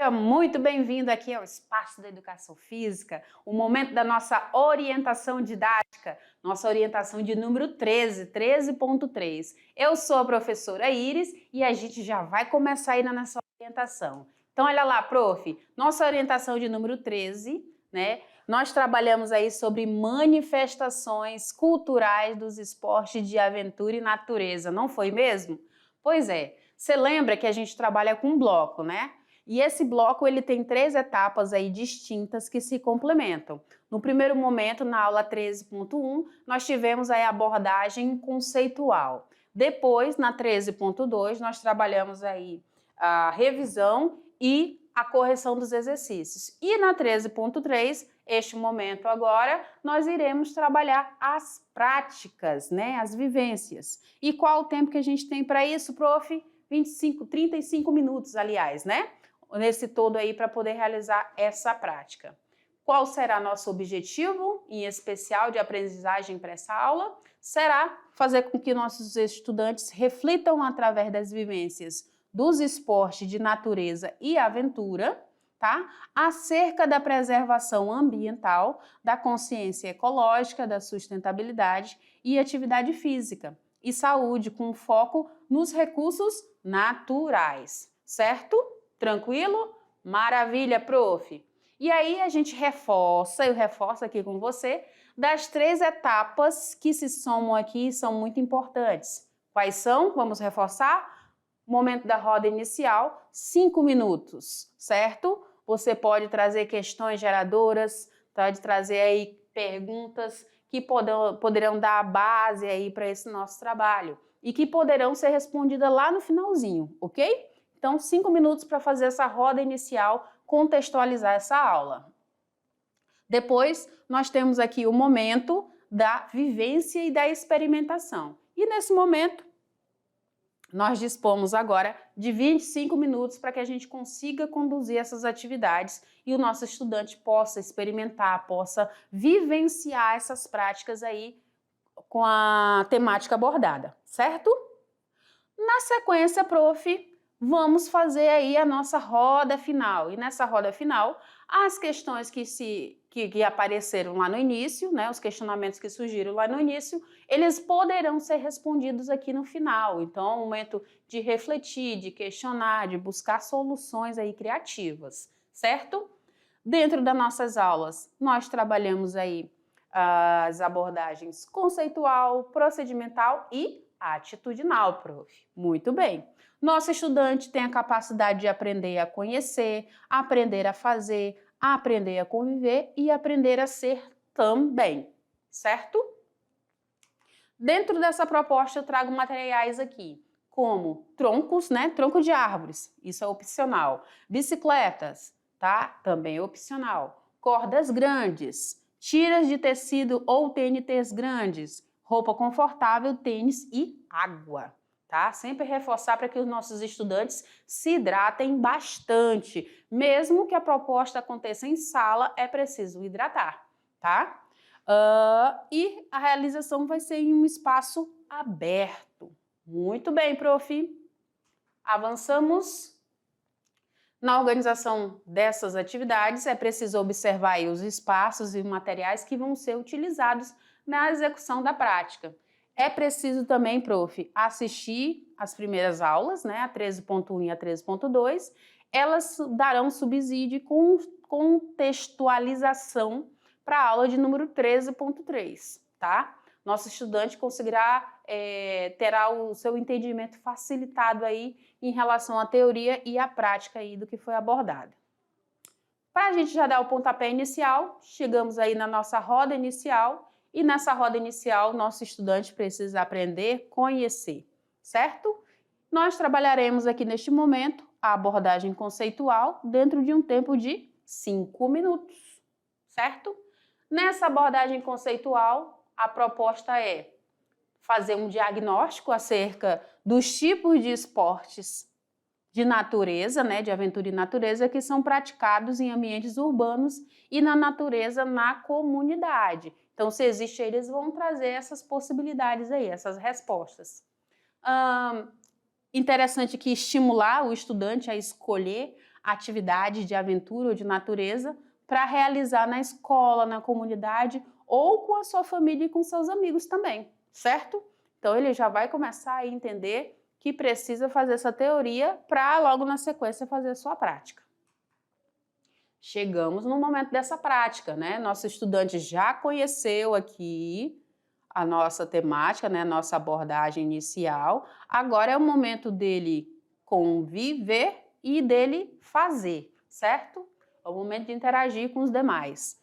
Seja muito bem-vindo aqui ao Espaço da Educação Física, o momento da nossa orientação didática, nossa orientação de número 13.3. Eu sou a professora Iris e a gente já vai começar aí na nossa orientação. Então, olha lá, prof, nossa orientação de número 13, né? Nós trabalhamos aí sobre manifestações culturais dos esportes de aventura e natureza, não foi mesmo? Pois é, você lembra que a gente trabalha com um bloco, né? E esse bloco ele tem 3 etapas aí distintas que se complementam. No primeiro momento, na aula 13.1, nós tivemos aí a abordagem conceitual. Depois, na 13.2, nós trabalhamos aí a revisão e a correção dos exercícios. E na 13.3, este momento agora, nós iremos trabalhar as práticas, né, as vivências. E qual o tempo que a gente tem para isso, prof? 35 minutos, aliás, né? Nesse todo aí para poder realizar essa prática. Qual será nosso objetivo, em especial de aprendizagem para essa aula? Será fazer com que nossos estudantes reflitam através das vivências dos esportes de natureza e aventura, tá? Acerca da preservação ambiental, da consciência ecológica, da sustentabilidade e atividade física e saúde, com foco nos recursos naturais, certo? Tranquilo? Maravilha, prof! E aí a gente reforça, eu reforço aqui com você, das 3 etapas que se somam aqui e são muito importantes. Quais são? Vamos reforçar? Momento da roda inicial, 5 minutos, certo? Você pode trazer questões geradoras, pode trazer aí perguntas que poderão dar a base aí para esse nosso trabalho e que poderão ser respondidas lá no finalzinho, ok? Então, 5 minutos para fazer essa roda inicial, contextualizar essa aula. Depois, nós temos aqui o momento da vivência e da experimentação. E nesse momento, nós dispomos agora de 25 minutos para que a gente consiga conduzir essas atividades e o nosso estudante possa experimentar, possa vivenciar essas práticas aí com a temática abordada, certo? Na sequência, prof, vamos fazer aí a nossa roda final. E nessa roda final, as questões que apareceram lá no início, né, os questionamentos que surgiram lá no início, eles poderão ser respondidos aqui no final. Então, é um momento de refletir, de questionar, de buscar soluções aí criativas, certo? Dentro das nossas aulas, nós trabalhamos aí as abordagens conceitual, procedimental e atitudinal, prof. Muito bem. Nosso estudante tem a capacidade de aprender a conhecer, aprender a fazer, aprender a conviver e aprender a ser também, certo? Dentro dessa proposta eu trago materiais aqui, como troncos, né? Tronco de árvores, isso é opcional. Bicicletas, tá? Também é opcional. Cordas grandes, tiras de tecido ou TNTs grandes, roupa confortável, tênis e água. Tá? Sempre reforçar para que os nossos estudantes se hidratem bastante. Mesmo que a proposta aconteça em sala, é preciso hidratar, tá? E a realização vai ser em um espaço aberto. Muito bem, prof. Avançamos. Na organização dessas atividades, é preciso observar aí os espaços e materiais que vão ser utilizados na execução da prática. É preciso também, prof, assistir as primeiras aulas, né, a 13.1 e a 13.2. Elas darão subsídio com contextualização para a aula de número 13.3, tá? Nosso estudante conseguirá, terá o seu entendimento facilitado aí em relação à teoria e à prática aí do que foi abordado. Para a gente já dar o pontapé inicial, chegamos aí na nossa roda inicial. E nessa roda inicial, nosso estudante precisa aprender, conhecer, certo? Nós trabalharemos aqui neste momento a abordagem conceitual dentro de um tempo de 5 minutos, certo? Nessa abordagem conceitual, a proposta é fazer um diagnóstico acerca dos tipos de esportes de natureza, né, de aventura e natureza, que são praticados em ambientes urbanos e na natureza na comunidade. Então, se existe, eles vão trazer essas possibilidades aí, essas respostas. Interessante que estimular o estudante a escolher atividade de aventura ou de natureza para realizar na escola, na comunidade ou com a sua família e com seus amigos também, certo? Então ele já vai começar a entender que precisa fazer essa teoria para logo na sequência fazer a sua prática. Chegamos no momento dessa prática, né? Nosso estudante já conheceu aqui a nossa temática, né? Nossa abordagem inicial. Agora é o momento dele conviver e dele fazer, certo? É o momento de interagir com os demais.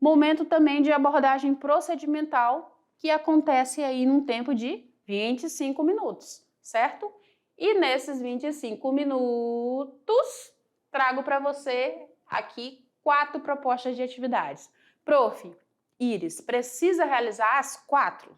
Momento também de abordagem procedimental, que acontece aí num tempo de 25 minutos, certo? E nesses 25 minutos, trago para você aqui 4 propostas de atividades. Prof, Iris, precisa realizar as 4?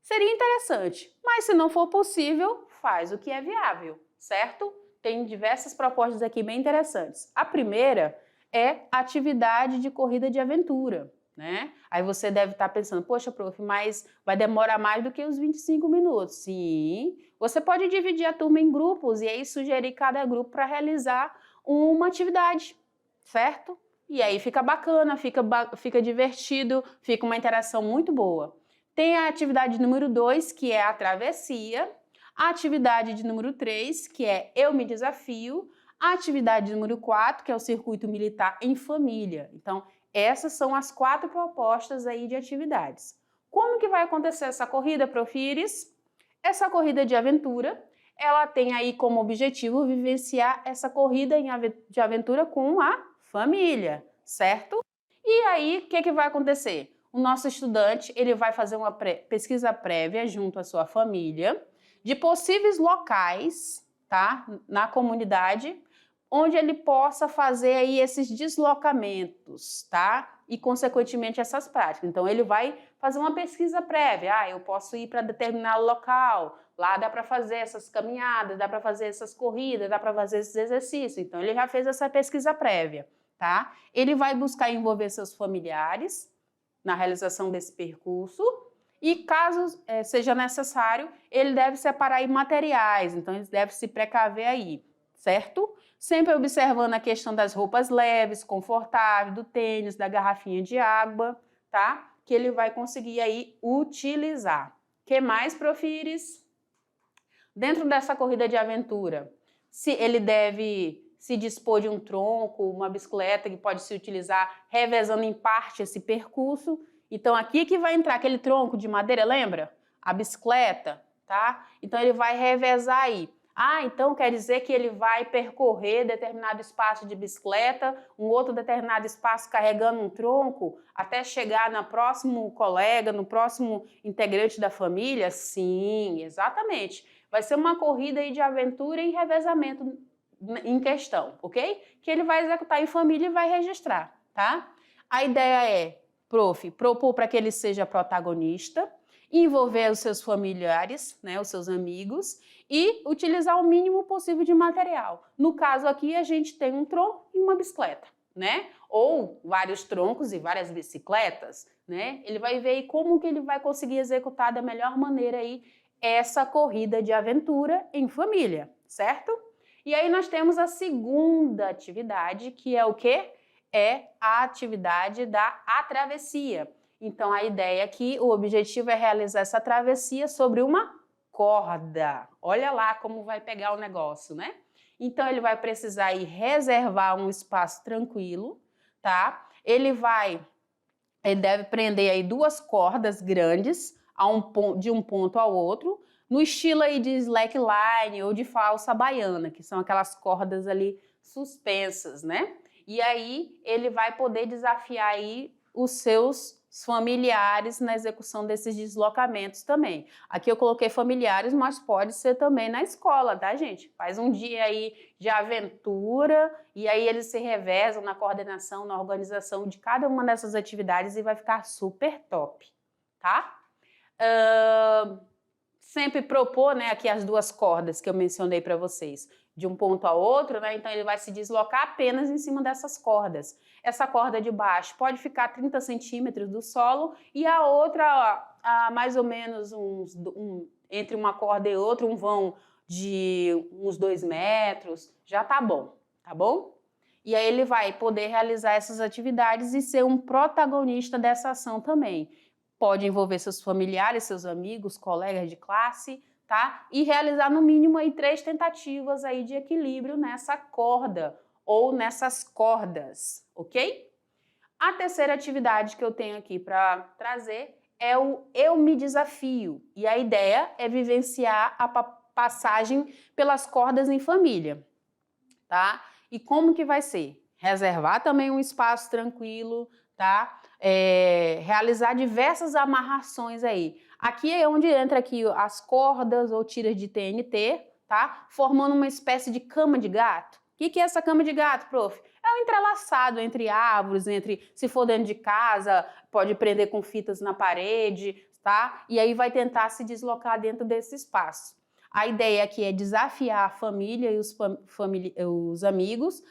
Seria interessante, mas se não for possível, faz o que é viável, certo? Tem diversas propostas aqui bem interessantes. A primeira é atividade de corrida de aventura, né? Aí você deve estar pensando, poxa, prof, mas vai demorar mais do que os 25 minutos. Sim, você pode dividir a turma em grupos e aí sugerir cada grupo para realizar uma atividade, certo? E aí fica bacana, fica divertido, fica uma interação muito boa. Tem a atividade número 2, que é a travessia, a atividade de número 3, que é eu me desafio, a atividade número 4, que é o circuito militar em família. Então, essas são as 4 propostas aí de atividades. Como que vai acontecer essa corrida, Prof. Iris? Essa corrida de aventura, ela tem aí como objetivo vivenciar essa corrida de aventura com a família, certo? E aí, o que vai acontecer? O nosso estudante, ele vai fazer uma pesquisa prévia junto à sua família de possíveis locais, tá, na comunidade, onde ele possa fazer aí esses deslocamentos, tá? E, consequentemente, essas práticas. Então, ele vai fazer uma pesquisa prévia. Eu posso ir para determinado local, lá dá para fazer essas caminhadas, dá para fazer essas corridas, dá para fazer esses exercícios. Então, ele já fez essa pesquisa prévia, tá? Ele vai buscar envolver seus familiares na realização desse percurso e, caso seja necessário, ele deve separar aí materiais. Então, ele deve se precaver aí, certo? Sempre observando a questão das roupas leves, confortáveis, do tênis, da garrafinha de água, tá? Que ele vai conseguir aí utilizar. Que mais, Prof. Iris? Dentro dessa corrida de aventura, se ele deve se dispor de um tronco, uma bicicleta que pode se utilizar revezando em parte esse percurso. Então, aqui que vai entrar aquele tronco de madeira, lembra? A bicicleta, tá? Então, ele vai revezar aí. Então quer dizer que ele vai percorrer determinado espaço de bicicleta, um outro determinado espaço carregando um tronco, até chegar no próximo colega, no próximo integrante da família? Sim, exatamente. Vai ser uma corrida aí de aventura e revezamento em questão, ok? Que ele vai executar em família e vai registrar, tá? A ideia é, prof, propor para que ele seja protagonista, envolver os seus familiares, né, os seus amigos, e utilizar o mínimo possível de material. No caso aqui, a gente tem um tronco e uma bicicleta, né? Ou vários troncos e várias bicicletas, né? Ele vai ver aí como que ele vai conseguir executar da melhor maneira aí essa corrida de aventura em família, certo? E aí nós temos a segunda atividade, que é o quê? É a atividade da travessia. Então, a ideia aqui, o objetivo é realizar essa travessia sobre uma corda. Olha lá como vai pegar o negócio, né? Então, ele vai precisar ir reservar um espaço tranquilo, tá? Ele deve prender aí 2 cordas grandes de um ponto ao outro, no estilo aí de slackline ou de falsa baiana, que são aquelas cordas ali suspensas, né? E aí, ele vai poder desafiar aí os seus familiares na execução desses deslocamentos também. Aqui eu coloquei familiares, mas pode ser também na escola, tá, gente? Faz um dia aí de aventura e aí eles se revezam na coordenação, na organização de cada uma dessas atividades e vai ficar super top, tá? Sempre propor, né, aqui as 2 cordas que eu mencionei para vocês, de um ponto a outro, né? Então ele vai se deslocar apenas em cima dessas cordas. Essa corda de baixo pode ficar 30 centímetros do solo e a outra a mais ou menos entre uma corda e outra, um vão de uns 2 metros, já tá bom, tá bom? E aí ele vai poder realizar essas atividades e ser um protagonista dessa ação também. Pode envolver seus familiares, seus amigos, colegas de classe, tá? E realizar no mínimo aí 3 tentativas aí de equilíbrio nessa corda ou nessas cordas, ok? A terceira atividade que eu tenho aqui para trazer é o Eu Me Desafio. E a ideia é vivenciar a passagem pelas cordas em família, tá? E como que vai ser? Reservar também um espaço tranquilo, tá? Realizar diversas amarrações aí. Aqui é onde entra aqui as cordas ou tiras de TNT, tá? Formando uma espécie de cama de gato. O que é essa cama de gato, prof? É um entrelaçado entre árvores, se for dentro de casa, pode prender com fitas na parede, tá? E aí vai tentar se deslocar dentro desse espaço. A ideia aqui é desafiar a família e os amigos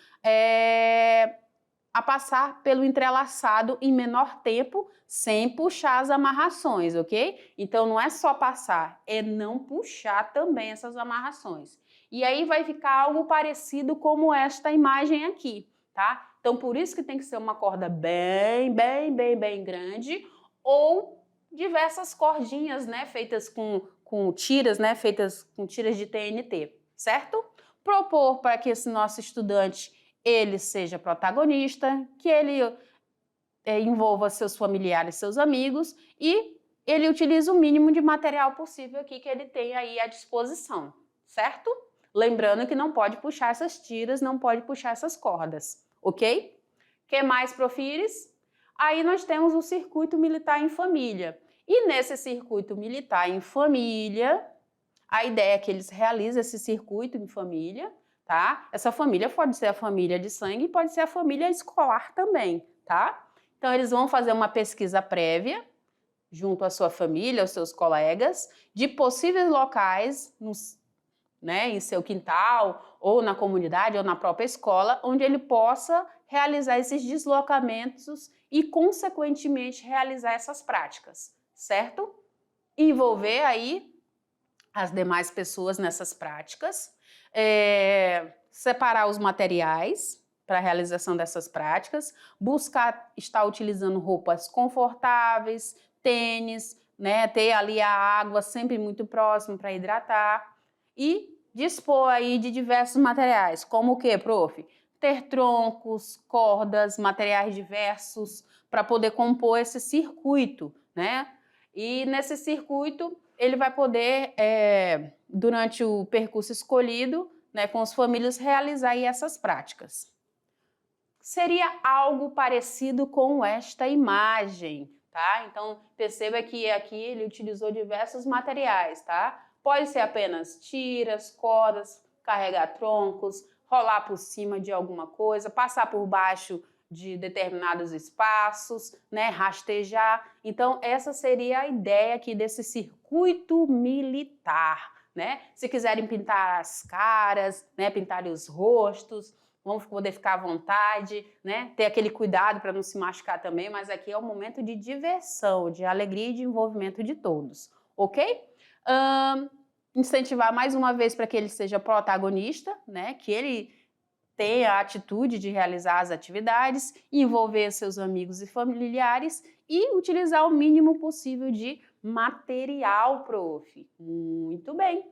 a passar pelo entrelaçado em menor tempo, sem puxar as amarrações, ok? Então não é só passar, é não puxar também essas amarrações. E aí vai ficar algo parecido como esta imagem aqui, tá? Então por isso que tem que ser uma corda bem grande ou diversas cordinhas, né, feitas com tiras, né, feitas com tiras de TNT, certo? Propor para que esse nosso estudante ele seja protagonista, que ele envolva seus familiares, seus amigos e ele utilize o mínimo de material possível aqui que ele tem aí à disposição, certo? Lembrando que não pode puxar essas tiras, não pode puxar essas cordas, ok? Que mais, Profires? Aí nós temos o circuito militar em família. E nesse circuito militar em família, a ideia é que eles realizem esse circuito em família, tá? Essa família pode ser a família de sangue e pode ser a família escolar também, tá? Então eles vão fazer uma pesquisa prévia junto à sua família, aos seus colegas, de possíveis locais em seu quintal, ou na comunidade, ou na própria escola, onde ele possa realizar esses deslocamentos e, consequentemente, realizar essas práticas, certo? Envolver aí as demais pessoas nessas práticas, separar os materiais para a realização dessas práticas, buscar estar utilizando roupas confortáveis, tênis, né, ter ali a água sempre muito próximo para hidratar e dispor aí de diversos materiais, como o que, prof? Ter troncos, cordas, materiais diversos para poder compor esse circuito, né? E nesse circuito ele vai poder, durante o percurso escolhido, né, com as famílias, realizar aí essas práticas. Seria algo parecido com esta imagem, tá? Então, perceba que aqui ele utilizou diversos materiais, tá? Pode ser apenas tiras, cordas, carregar troncos, rolar por cima de alguma coisa, passar por baixo de determinados espaços, né, rastejar. Então, essa seria a ideia aqui desse circuito militar, né? Se quiserem pintar as caras, né, pintar os rostos, vão poder ficar à vontade, né? Ter aquele cuidado para não se machucar também, mas aqui é um momento de diversão, de alegria e de envolvimento de todos, ok? Incentivar mais uma vez para que ele seja protagonista, né? Que ele tenha a atitude de realizar as atividades, envolver seus amigos e familiares e utilizar o mínimo possível de material, prof. Muito bem.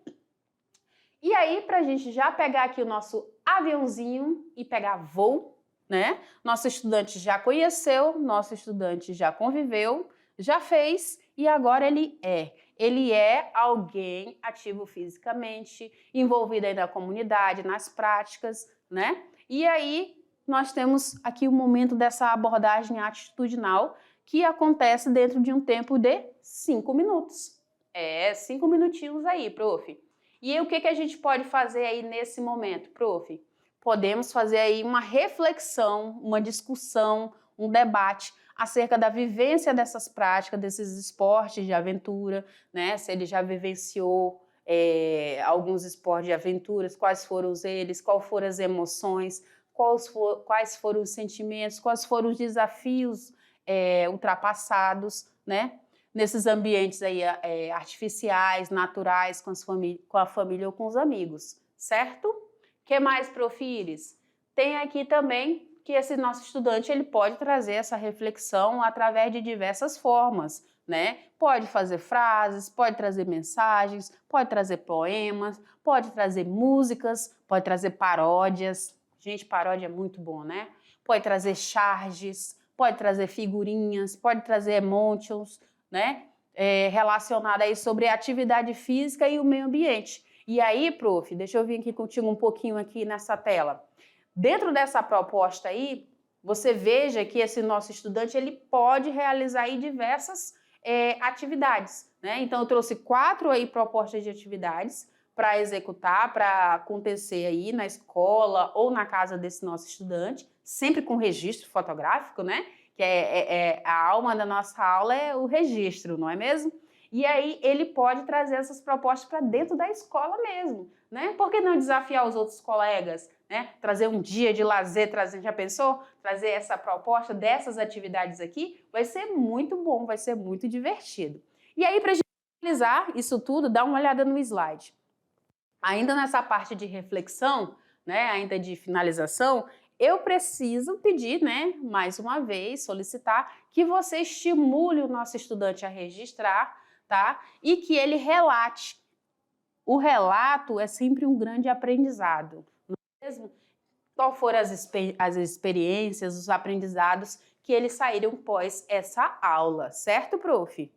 E aí, para a gente já pegar aqui o nosso aviãozinho e pegar voo, né? Nosso estudante já conheceu, nosso estudante já conviveu, já fez e agora ele é. Ele é alguém ativo fisicamente, envolvido aí na comunidade, nas práticas, né? E aí nós temos aqui o momento dessa abordagem atitudinal que acontece dentro de um tempo de 5 minutos. 5 minutinhos aí, prof. E aí, o que a gente pode fazer aí nesse momento, prof? Podemos fazer aí uma reflexão, uma discussão, um debate acerca da vivência dessas práticas, desses esportes de aventura, né? Se ele já vivenciou alguns esportes de aventuras, quais foram eles, quais foram as emoções, quais foram os sentimentos, quais foram os desafios ultrapassados, né? Nesses ambientes aí, artificiais, naturais, com a família ou com os amigos, certo? O que mais, Profires? tem aqui também que esse nosso estudante ele pode trazer essa reflexão através de diversas formas, né? Pode fazer frases, pode trazer mensagens, pode trazer poemas, pode trazer músicas, pode trazer paródias. Gente, paródia é muito bom, né? Pode trazer charges, pode trazer figurinhas, pode trazer emojis, né? Relacionada aí sobre a atividade física e o meio ambiente. E aí, prof, deixa eu vir aqui contigo um pouquinho aqui nessa tela. Dentro dessa proposta aí, você veja que esse nosso estudante ele pode realizar aí diversas atividades, né? Então, eu trouxe 4 aí propostas de atividades para executar, para acontecer aí na escola ou na casa desse nosso estudante, sempre com registro fotográfico, né? Que a alma da nossa aula é o registro, não é mesmo? E aí ele pode trazer essas propostas para dentro da escola mesmo, né? Por que não desafiar os outros colegas, né? Trazer um dia de lazer, já pensou? Trazer essa proposta dessas atividades aqui vai ser muito bom, vai ser muito divertido. E aí, para a gente finalizar isso tudo, dá uma olhada no slide. Ainda nessa parte de reflexão, né, ainda de finalização, eu preciso pedir, né, mais uma vez, solicitar que você estimule o nosso estudante a registrar, tá? E que ele relate. O relato é sempre um grande aprendizado, não é mesmo? Qual foram as experiências, os aprendizados que eles saíram pós essa aula, certo, prof?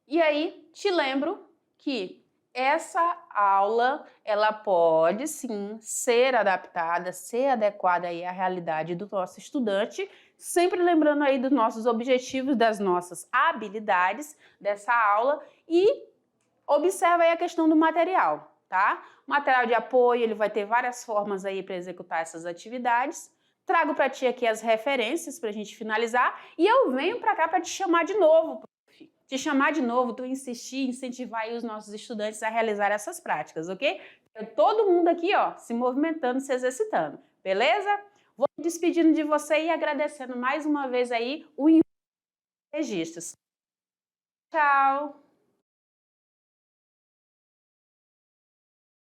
E aí, te lembro que essa aula, ela pode sim ser adaptada, ser adequada aí à realidade do nosso estudante, sempre lembrando aí dos nossos objetivos, das nossas habilidades dessa aula e observa aí a questão do material, tá? Material de apoio, ele vai ter várias formas aí para executar essas atividades. Trago para ti aqui as referências para a gente finalizar e eu venho para cá para te chamar de novo, te chamar de novo, tu insistir, incentivar aí os nossos estudantes a realizar essas práticas, ok? Todo mundo aqui, ó, se movimentando, se exercitando, beleza? Vou me despedindo de você e agradecendo mais uma vez aí o registro. Tchau!